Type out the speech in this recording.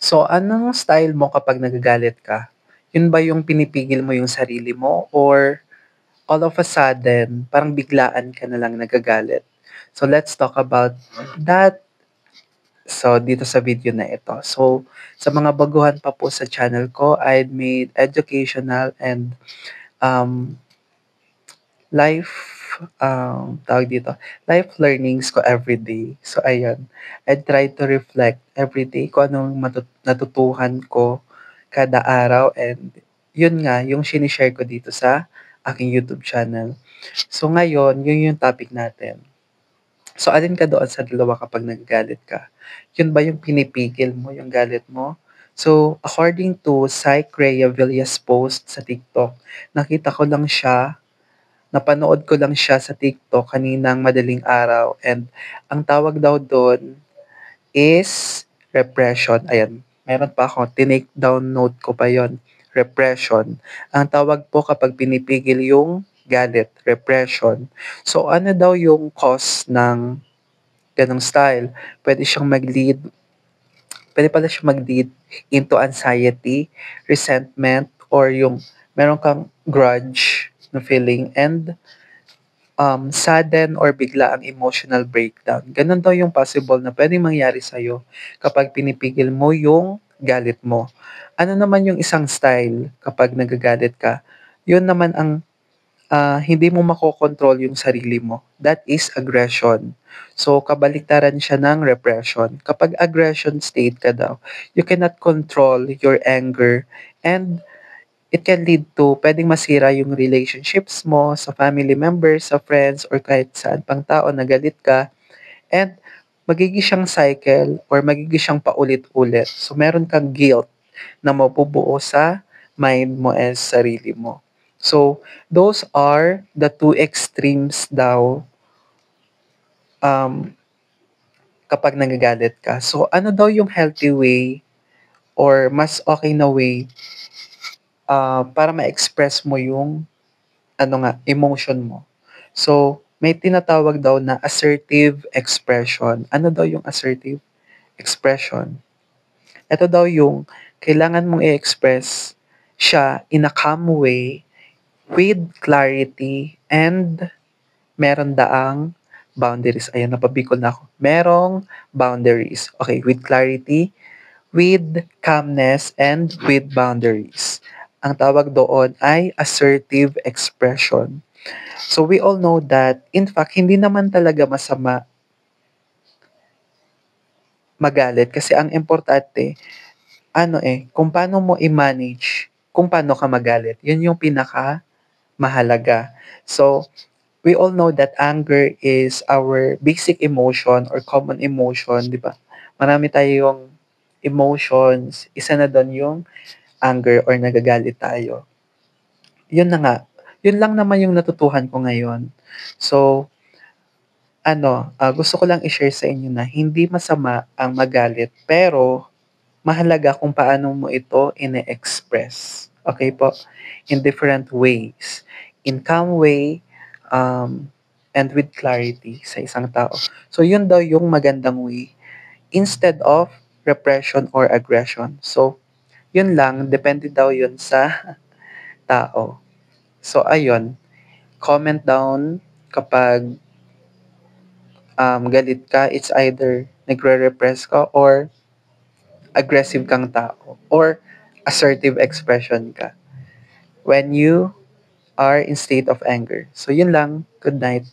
So, anong style mo kapag nagagalit ka? Yun ba yung pinipigil mo yung sarili mo or all of a sudden, parang biglaan ka na lang nagagalit? So, let's talk about that. So, dito sa video na ito. So, sa mga baguhan pa po sa channel ko, I made educational and um, life, tawag dito, life learnings ko everyday. So, ayun. I try to reflect everyday kung anong natutuhan ko kada araw and yun nga, yung sinishare ko dito sa aking YouTube channel. So, ngayon, yun yung topic natin. So, alin ka doon sa dalawa kapag nagagalit ka? Yun ba yung pinipigil mo, yung galit mo? So, according to Psych Rhea Villas post sa TikTok, nakita ko lang siya napanood ko lang siya sa TikTok kaninang madaling araw and ang tawag daw do'n is repression. Ayan, meron pa ako, tinake down note ko pa yon, repression. Ang tawag po kapag pinipigil yung galit, repression. So ano daw yung cause ng ganong style? Pwede siyang mag-lead, pwede pala siya mag-lead into anxiety, resentment, or yung meron kang grudge na feeling and sudden or bigla ang emotional breakdown. Ganun daw yung possible na pwedeng mangyari sa'yo kapag pinipigil mo yung galit mo. Ano naman yung isang style kapag nagagalit ka? Yun naman ang hindi mo makokontrol yung sarili mo. That is aggression. So, kabaliktaran siya ng repression. Kapag aggression state ka daw, you cannot control your anger and it can lead to puwedeng masira yung relationships mo sa family members, sa friends, or kahit saan pang tao na galit ka and magiging siyang cycle or magiging siyang paulit-ulit. So, meron kang guilt na mabubuo sa mind mo and sarili mo. So, those are the two extremes daw um, kapag nagagalit ka. So, ano daw yung healthy way or mas okay na way para ma-express mo yung emotion mo. So, may tinatawag daw na assertive expression. Ano daw yung assertive expression? Ito daw yung kailangan mong i-express siya in a calm way with clarity and meron daang boundaries. Ayan, napabikol na ako. Merong boundaries. Okay, with clarity, with calmness, and with boundaries. Ang tawag doon ay assertive expression. So we all know that in fact hindi naman talaga masama magalit kasi ang importante kung paano mo i-manage kung paano ka magalit. 'Yun yung mahalaga. So we all know that anger is our basic emotion or common emotion, 'di ba? Marami tayong emotions, isa na doon yung anger or nagagalit tayo. 'Yun na nga, 'yun lang naman yung natutuhan ko ngayon. So gusto ko lang i-share sa inyo na hindi masama ang magalit, pero mahalaga kung paano mo ito ine-express. Okay po? In different ways. In calm way, and with clarity sa isang tao. So, yun daw yung magandang way instead of repression or aggression. So, yun lang, depende daw yun sa tao. So, ayun, comment down kapag galit ka, it's either nagre-repress ka or aggressive kang tao or assertive expression ka when you are in state of anger. So yun lang. Good night.